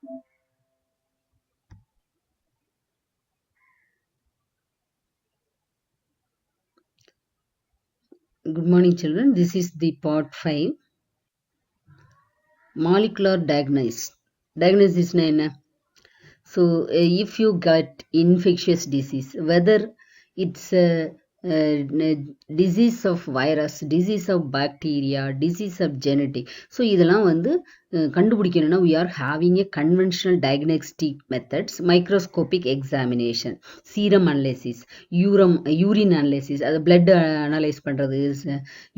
Good morning, children. This is the part 5. Molecular diagnosis na enna? So if you get infectious disease, whether it's a disease of virus, disease of bacteria, disease of genetic, so இதெல்லாம் வந்து கண்டுபிடிக்கணும்னா we are having a conventional diagnostic methods, microscopic examination, serum analysis, urine analysis, அது blood analyze பண்றது,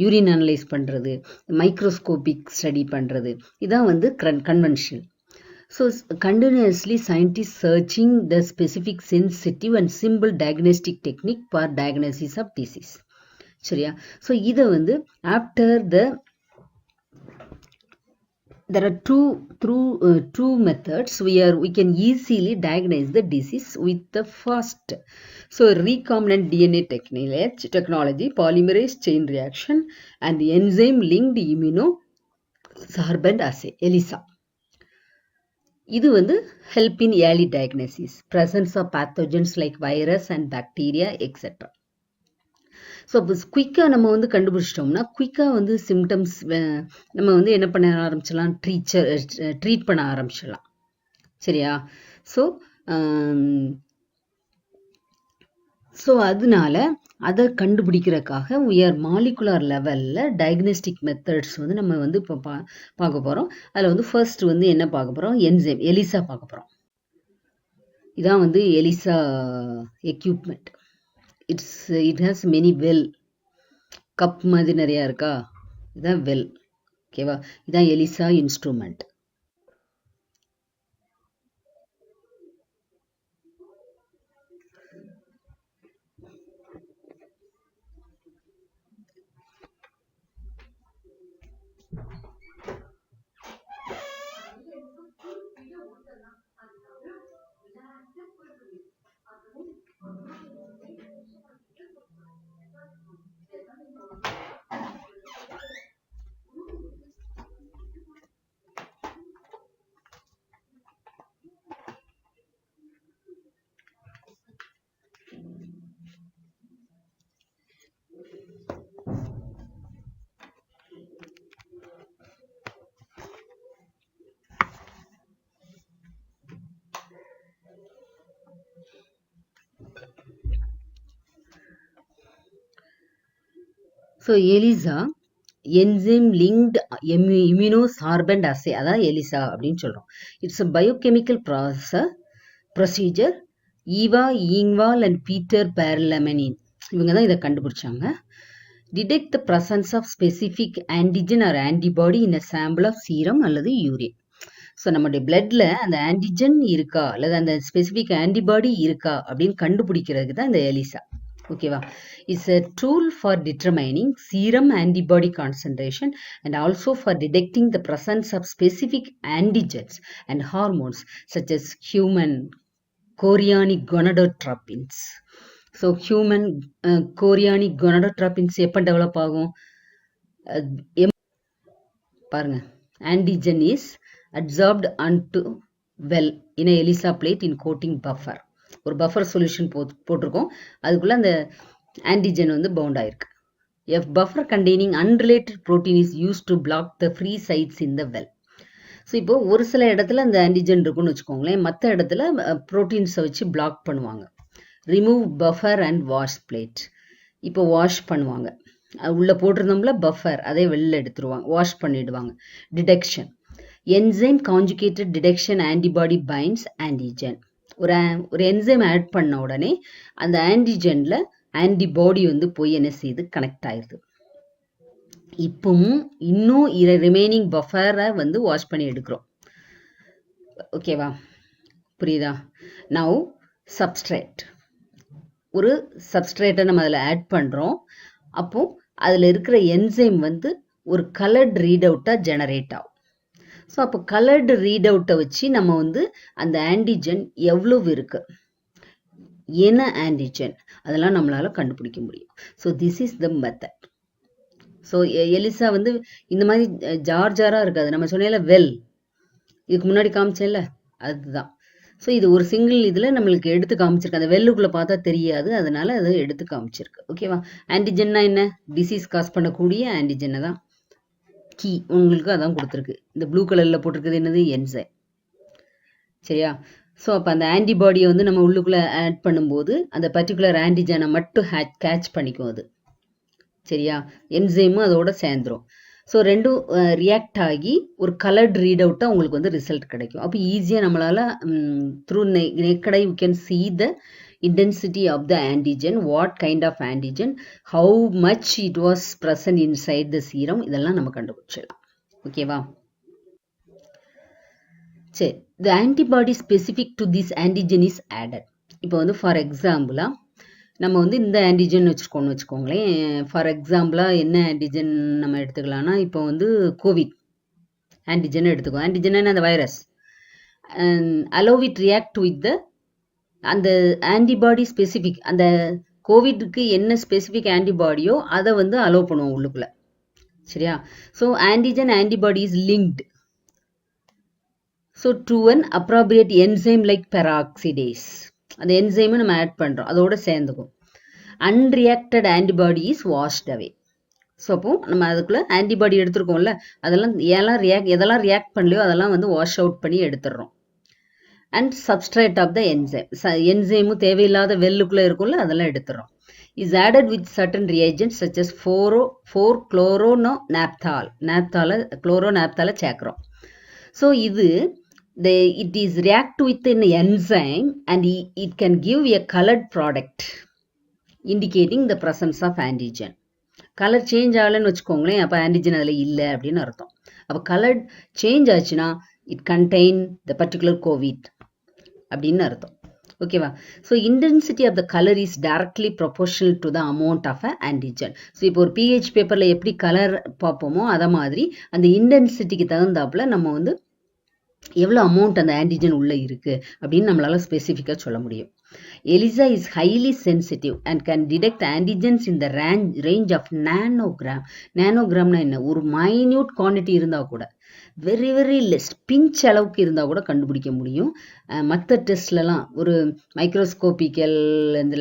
urine analyze பண்றது, microscopic study பண்றது, இதான் வந்து conventional. So continuously scientists searching the specific sensitive and simple diagnostic technique for diagnosis of disease. சரியா? So இதை வந்து after there are two methods we can easily diagnose the disease with the first. So recombinant DNA technology, polymerase chain reaction, and enzyme linked immunosorbent assay, ELISA. இது வந்து help in early diagnosis, presence of pathogens like virus and bacteria, etc. So இப்போ குயிக்காக நம்ம வந்து கண்டுபிடிச்சிட்டோம்னா குயிக்காக வந்து symptoms நம்ம வந்து என்ன பண்ண ஆரம்பிச்சிடலாம், ட்ரீட் பண்ண ஆரம்பிச்சிடலாம். சரியா? ஸோ அதனால அதை கண்டுபிடிக்கிறதுக்காக மாலிகுலர் லெவலில் டயக்னோஸ்டிக் மெத்தட்ஸ் வந்து நம்ம வந்து இப்போ பார்க்க போகிறோம். அதில் வந்து ஃபர்ஸ்ட் வந்து என்ன பார்க்க போகிறோம், என்சைம் எலிசா பார்க்க போகிறோம். இதான் வந்து ELISA equipment. It has many well, cup மாதிரி நிறையா இருக்கா, இதான் வெல். ஓகேவா? இதான் ELISA instrument. So ELISA enzyme linked immunosorbent assay, அதான் எலிசா அப்படின்னு சொல்கிறோம். It's a biochemical procedure. Eva Engvall and Peter Perlmann இவங்க தான் இதை கண்டுபிடிச்சாங்க. Detect the presence of specific antigen or antibody in a sample of serum அல்லது urine. So நம்மளுடைய பிளட்ல அந்த ஆன்டிஜன் இருக்கா அல்லது அந்த ஸ்பெசிஃபிக் ஆன்டிபாடி இருக்கா அப்படின்னு கண்டுபிடிக்கிறதுக்கு தான் இந்த எலிசா. ஓகேவா? It's a tool for determining serum antibody concentration and also for detecting the presence of specific antigens and hormones such as human chorionic gonadotropins. So human chorionic gonadotropins எப்போ develop ஆகும் பாருங்க. Antigen is adsorbed onto well in a ELISA plate in coating buffer. ஒரு buffer solution போட்டிருக்கோம், அதுக்குள்ள அந்த antigen வந்து bound ஆயிருக்கு. A buffer containing unrelated protein is use to block the free sites in the well. So இப்போ ஒரு சில இடத்துல அந்த ஆன்டிஜன் இருக்குன்னு வச்சுக்கோங்களேன், மற்ற இடத்துல ப்ரோட்டீன்ஸை வச்சு பிளாக் பண்ணுவாங்க. Remove buffer and wash plate. இப்போ வாஷ் பண்ணுவாங்க, உள்ள போட்டிருந்தோம்ல பஃபர், அதை வெளில எடுத்துருவாங்க, வாஷ் பண்ணிடுவாங்க. Detection, enzyme conjugated detection antibody binds antigen. ஒரு என்சைம் ஆட் பண்ண உடனே அந்த ஆன்டிஜன்ல ஆன்டிபாடி வந்து போய் என்ன செய்யுது, கனெக்ட் ஆயிடுது. இப்பவும் இன்னும் ரிமைனிங் பஃபரை வந்து வாஷ் பண்ணி எடுக்கிறோம். ஓகேவா? புரியுதா? நவ் சப்ஸ்ட்ரேட், ஒரு சப்ஸ்ட்ரேட்டை நம்ம அதில் ஆட் பண்ணுறோம். அப்போ அதில் இருக்கிற என்சைம் வந்து ஒரு கலர்ட் ரீட் அவுட்டாக ஜெனரேட் ஆகும். ஸோ அப்போ கலர்டு ரீட் அவுட்டை வச்சு நம்ம வந்து அந்த ஆன்டிஜன் எவ்வளவு இருக்கு, என்ன ஆன்டிஜன், அதெல்லாம் நம்மளால கண்டுபிடிக்க முடியும். So this is the method. So ELISA வந்து இந்த மாதிரி ஜாராக இருக்காது. நம்ம சொன்னேன்ல வெல், இதுக்கு முன்னாடி காமிச்சேன்ல, அதுதான். ஸோ இது ஒரு சிங்கிள் இதில் நம்மளுக்கு எடுத்து காமிச்சிருக்கு. அந்த வெள்ளுக்குள்ளே பார்த்தா தெரியாது, அதனால அதை எடுத்து காமிச்சிருக்கு. ஓகேவா? ஆன்டிஜென்னா என்ன? டிசீஸ் காஸ் பண்ணக்கூடிய ஆன்டிஜெனை தான் கீ உங்களுக்கு அதான் கொடுத்துருக்கு. இந்த ப்ளூ கலரில் போட்டிருக்குது என்னது? என்சைம். சரியா? ஸோ அப்போ அந்த ஆன்டிபாடியை வந்து நம்ம உள்ளுக்குள்ளே ஆட் பண்ணும்போது அந்த பர்டிகுலர் ஆன்டிஜனை மட்டும் கேட்ச் பண்ணிக்கும் அது. சரியா? என்சைமும் அதோட சேர்ந்துரும். ஸோ ரெண்டும் ரியாக்ட் ஆகி ஒரு கலர்ட் ரீட் அவுட்டாக உங்களுக்கு வந்து ரிசல்ட் கிடைக்கும். அப்போ ஈஸியாக நம்மளால் த்ரூ நெக்கடை you can see the intensity of the antigen, what kind of antigen, how much it was present inside the serum, இதெல்லாம் நம்ம கண்டுபிடிச்சிடலாம். ஓகேவா? சரி, the antibody specific to this antigen is added. இப்போ வந்து ஃபார் எக்ஸாம்பிளாக நம்ம வந்து இந்த ஆன்டிஜன் வச்சுக்கோங்களேன். ஃபார் எக்ஸாம்பிளாக என்ன ஆன்டிஜன் நம்ம எடுத்துக்கலாம்னா, இப்போ வந்து கோவிட் ஆன்டிஜன் எடுத்துக்கோ. ஆன்டிஜன் அந்த virus allow it react with the அந்த ஆன்டிபாடி ஸ்பெசிஃபிக், அந்த கோவிட்க்கு என்ன ஸ்பெசிஃபிக் ஆன்டிபாடியோ அதை வந்து அலோவ் பண்ணுவோம் உள்ளுக்குள்ள. சரியா? So antigen antibody is linked so to an appropriate enzyme like peroxidase. அந்த என்சைமை நம்ம ஆட் பண்ணுறோம், அதோட சேர்ந்துக்கும். Unreacted antibody is washed away. So அப்போ நம்ம அதுக்குள்ளே ஆன்டிபாடி எடுத்துருக்கோம்ல, அதெல்லாம் எதெல்லாம் ரியாக்ட் பண்ணலையோ அதெல்லாம் வந்து வாஷ் அவுட் பண்ணி எடுத்துடுறோம். And substrate of the enzyme, என்சைமும் தேவையில்லாத வெல்லுக்குள்ளே இருக்கும்ல, அதெல்லாம் எடுத்துடுறோம். Is added with certain reagents such as four chloronaphthol. குளோரோநாப்தாலை சேர்க்குறோம். ஸோ இது it is react with an enzyme and it can give a colored product indicating the presence of antigen. Colour change ஆகலைன்னு வச்சுக்கோங்களேன், அப்போ ஆன்டிஜன் அதில் இல்லை அப்படின்னு அர்த்தம். அப்போ கலர் சேஞ்ச் ஆச்சுன்னா it contain the particular COVID அப்படின்னு அர்த்தம். ஓகேவா? So intensity of the colour is directly proportional to the amount of a antigen. So இப்போ ஒரு பிஹெச் பேப்பரில் எப்படி கலர் பார்ப்போமோ அதை மாதிரி அந்த இன்டென்சிட்டிக்கு தகுந்தாப்புல நம்ம வந்து எவ்வளோ அமௌண்ட் அந்த ஆன்டிஜன் உள்ளே இருக்குது அப்படின்னு நம்மளால் ஸ்பெசிஃபிக்காக சொல்ல முடியும். ELISA is highly sensitive and can detect antigens in the range of nanogram. நானோகிராம்னா என்ன? ஒரு மைன்யூட் குவான்டிட்டி இருந்தால் கூட, வெரி வெரி லெஸ் பிஞ்ச் அளவுக்கு இருந்தால் கூட கண்டுபிடிக்க முடியும். மற்ற டெஸ்ட்லலாம் ஒரு மைக்ரோஸ்கோபிக்கல் இந்த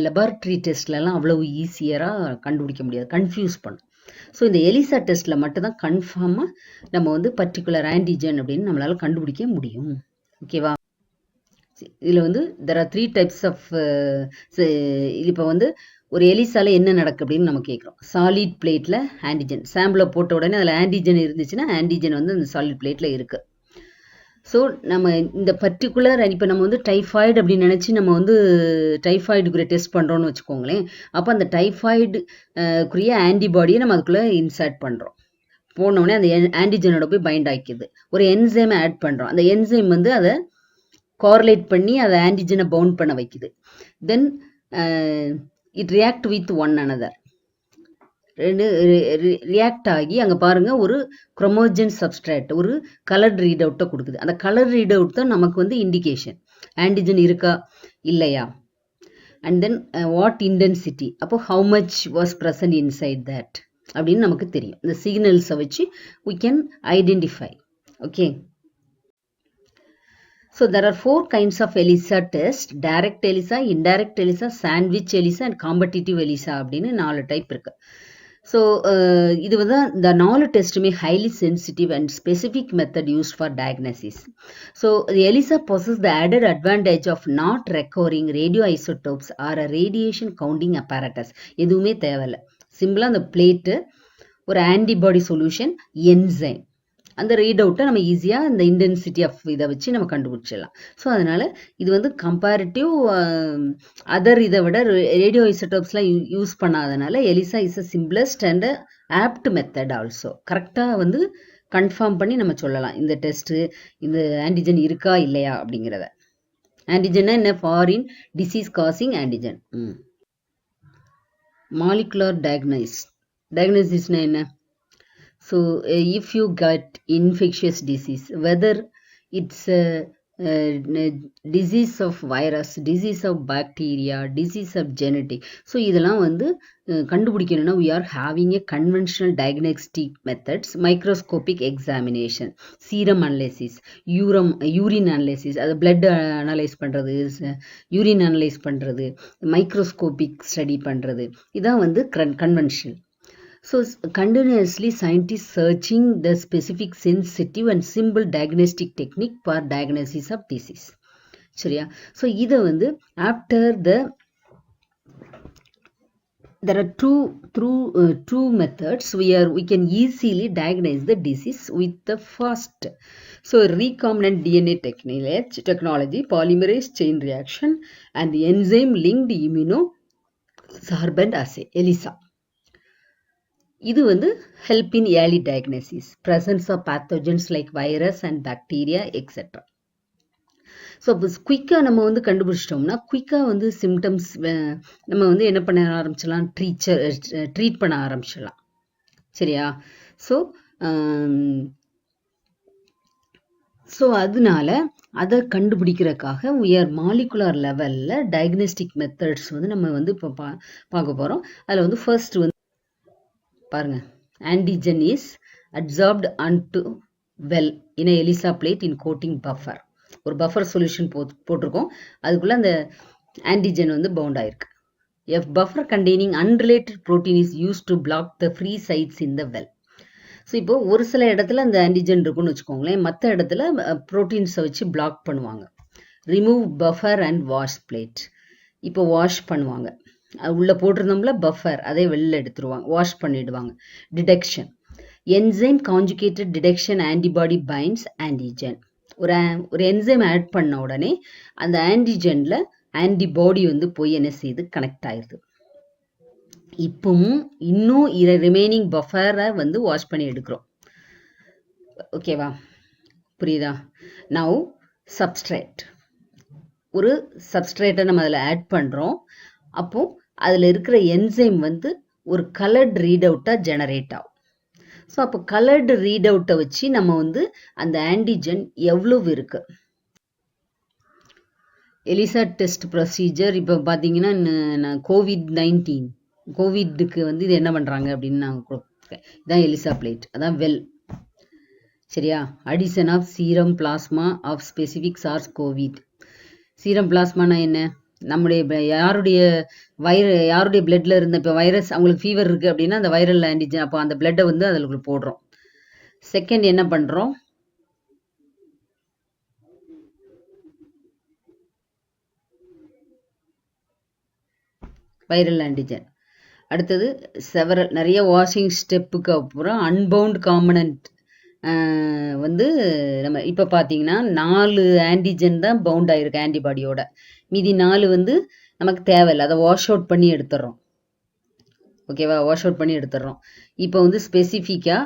லெபார்ட்ரி டெஸ்ட்லலாம் அவ்வளவு ஈஸியராக கண்டுபிடிக்க முடியாது, கன்ஃபியூஸ் பண்ணும். ஸோ இந்த எலிசா டெஸ்ட்டில் மட்டும்தான் கன்ஃபார்மாக நம்ம வந்து பர்டிகுலர் ஆன்டிஜன் அப்படின்னு நம்மளால் கண்டுபிடிக்க முடியும். ஓகேவா? இதில் வந்து தெர் ஆர் 3 டைப்ஸ் ஆஃப் இப்போ வந்து ஒரு எலிசால என்ன நடக்கு அப்படின்னு நம்ம கேட்குறோம். சாலிட் பிளேட்டில் ஆன்டிஜன் சாம்பிளை போட்ட உடனே அதில் ஆன்டிஜன் இருந்துச்சுன்னா ஆன்டிஜன் வந்து அந்த சாலிட் பிளேட்டில் இருக்குது. ஸோ நம்ம இந்த பர்டிகுலர் இப்போ நம்ம வந்து டைஃபாய்டு அப்படின்னு நினச்சி நம்ம வந்து டைஃபாய்டுக்குரிய டெஸ்ட் பண்ணுறோன்னு வச்சுக்கோங்களேன். அப்போ அந்த டைஃபாய்டுக்குரிய ஆன்டிபாடியை நம்ம அதுக்குள்ளே இன்சர்ட் பண்ணுறோம். போனோடனே அந்த ஆன்டிஜனோட போய் பைண்ட் ஆக்கிக்குது. ஒரு என்சைமை ஆட் பண்ணுறோம், அந்த என்சைம் வந்து அதை கோரிலேட் பண்ணி அதை ஆன்டிஜனை பவுண்ட் பண்ண வைக்குது. Then it react with one another. ரெண்டு ரியாக்ட் ஆகி அங்கே பாருங்கள் ஒரு குரோமோஜன் சப்ஸ்ட்ரேட் ஒரு கலர் ரீட் அவுட்டை கொடுக்குது. அந்த கலர் ரீட் அவுட் தான் நமக்கு வந்து இண்டிகேஷன் ஆன்டிஜன் இருக்கா இல்லையா. அண்ட் தென் வாட் இன்டென்சிட்டி, அப்போ how much was present inside that அப்படின்னு நமக்கு தெரியும். இந்த சிக்னல்ஸை வச்சு we can identify. Okay. So there are 4 kinds of ELISA test: direct ELISA, indirect ELISA, sandwich ELISA and competitive ELISA அப்படின்னு 4 type இருக்கு. So இது வந்து இந்த 4 டெஸ்ட்டுமே highly sensitive and specific method used for diagnosis. So ELISA possess the added advantage of not recurring radioisotopes or a radiation counting apparatus. எதுவுமே தேவையில்லை, சிம்பிளாக அந்த பிளேட்டு, ஒரு ஆன்டிபாடி சொல்யூஷன், என்சைம், அந்த ரீட் அவுட்டை நம்ம ஈஸியாக இந்த இன்டென்சிட்டி ஆஃப் இதை வச்சு நம்ம கண்டுபிடிச்சிடலாம். ஸோ அதனால் இது வந்து கம்பேரிட்டிவ் அதர் இதை விட ரேடியோ ஐசோடோப்ஸ்லாம் யூஸ் பண்ணாதனால ELISA is a simplest and apt method. Also கரெக்டாக வந்து கன்ஃபார்ம் பண்ணி நம்ம சொல்லலாம் இந்த டெஸ்ட்டு இந்த ஆன்டிஜன் இருக்கா இல்லையா அப்படிங்கிறத. ஆன்டிஜன்னா என்ன? Foreign disease causing antigen. Molecular டயக்னோசிஸ்னா என்ன? So if you get infectious disease, whether it's a disease of virus, disease of bacteria, disease of genetic. So இதெல்லாம் வந்து கண்டுபிடிக்கணும்னா we are having a conventional diagnostic methods, microscopic examination, serum analysis, urine analysis, அது blood analyze பண்ணுறது, urine analyze பண்ணுறது, microscopic study பண்ணுறது, இதான் வந்து conventional. So continuously scientists searching the specific sensitive and simple diagnostic technique for diagnosis of disease. சரியா? So இதை வந்து after there are two methods we can easily diagnose the disease with the first. So recombinant DNA technology, polymerase chain reaction, and enzyme linked immunosorbent assay, ELISA. இது வந்து help in early diagnosis, presence of pathogens like virus and bacteria etc. So இப்போ குயிக்காக நம்ம வந்து கண்டுபிடிச்சிட்டோம்னா குயிக்காக வந்து symptoms நம்ம வந்து என்ன பண்ண ஆரம்பிச்சிடலாம், ட்ரீட் பண்ண ஆரம்பிச்சிடலாம். சரியா? ஸோ அதனால அதை கண்டுபிடிக்கிறதுக்காக உயர் மாலிகுலர் லெவலில் டயக்னோஸ்டிக் மெத்தட்ஸ் வந்து நம்ம வந்து இப்போ பார்க்க போகிறோம். அதில் வந்து ஃபர்ஸ்ட் வந்து பாருங்க, antigen is absorbed onto well in a ELISA plate in coating buffer. ஒரு பஃபர் சொல்யூஷன் போட்டிருக்கோம், அதுக்குள்ள அந்த ஆன்டிஜன் வந்து பவுண்ட் ஆயிருக்கு. A buffer containing unrelated protein is used to block the free sites in the well. So இப்போ ஒரு சில இடத்துல அந்த ஆன்டிஜன் இருக்குன்னு வச்சுக்கோங்களேன், மற்ற இடத்துல ப்ரோட்டீன்ஸை வச்சு பிளாக் பண்ணுவாங்க. Remove buffer and wash plate. இப்போ வாஷ் பண்ணுவாங்க, உள்ள போட்டிருந்தோம்ல பஃபர், அதை வெளில எடுத்துருவாங்க, வாஷ் பண்ணிடுவாங்க. Detection, enzyme conjugated detection antibody binds antigen. ஒரு என்சைம் ஆட் பண்ண உடனே அந்த ஆன்டிஜன்ல ஆன்டிபாடி வந்து போய் என்ன செய்யுது, கனெக்ட் ஆயிடுது. இப்பவும் இன்னும் ரிமைனிங் பஃபரை வந்து வாஷ் பண்ணி எடுக்கிறோம். ஓகேவா? புரியுதா? நவ் சப்ஸ்ட்ரேட், ஒரு சப்ஸ்ட்ரேட்டை நம்ம அதில் ஆட் பண்ணுறோம். அப்போ அதில் இருக்கிற என்சைம் வந்து ஒரு கலர்ட் ரீட் அவுட்டாக ஜெனரேட் ஆகும். ஸோ அப்போ கலர்டு ரீட் அவுட்டை வச்சு நம்ம வந்து அந்த ஆன்டிஜன் எவ்வளவு இருக்கு. எலிசா டெஸ்ட் ப்ரொசீஜர் இப்போ பார்த்தீங்கன்னா நான் கோவிட்டுக்கு வந்து இது என்ன பண்ணுறாங்க அப்படின்னு நான் கொடுப்பேன். இதான் எலிசா பிளேட், அதான் வெல். சரியா? Addition of serum plasma of specific SARS COVID. Serum பிளாஸ்மானா என்ன? நம்முடைய யாருடைய பிளட்ல இருந்த இப்போ வைரஸ், அவங்களுக்கு ஃபீவர் இருக்கு அப்படின்னா அந்த வைரல் ஆன்டிஜன், அப்போ அந்த பிளட்டை வந்து அதில் போடுறோம். செகண்ட் என்ன பண்றோம், வைரல் ஆன்டிஜன். அடுத்தது நிறைய வாஷிங் ஸ்டெப்புக்கு அப்புறம் அன்பவுண்ட் காம்பனன்ட் வந்து நம்ம இப்போ பார்த்தீங்கன்னா 4 ஆன்டிஜன் தான் பவுண்ட் ஆயிருக்கு ஆன்டிபாடியோட, மீதி 4 வந்து நமக்கு தேவையில்லை, அதை வாஷ் அவுட் பண்ணி எடுத்துடுறோம். ஓகேவா? வாஷ் அவுட் பண்ணி எடுத்துடுறோம். இப்போ வந்து ஸ்பெசிஃபிக்காக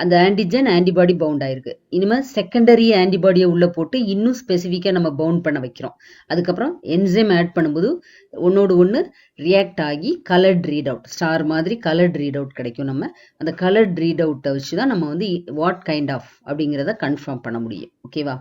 அந்த ஆன்டிஜன் ஆன்டிபாடி பவுண்ட் ஆயிருக்கு. இனிமேல் செகண்டரி ஆன்டிபாடியை உள்ள போட்டு இன்னும் ஸ்பெசிஃபிக்காக நம்ம பவுண்ட் பண்ண வைக்கிறோம். அதுக்கப்புறம் என்சைம் ஆட் பண்ணும்போது ஒன்னோடு ஒன்று ரியாக்ட் ஆகி கலர்ட் ரீட் அவுட், ஸ்டார் மாதிரி கலர்ட் ரீட் அவுட் கிடைக்கும். நம்ம அந்த கலர்ட் ரீட் அவுட்டை வச்சு தான் நம்ம வந்து வாட் கைண்ட் ஆஃப் அப்படிங்கிறத கன்ஃபார்ம் பண்ண முடியும். ஓகேவா?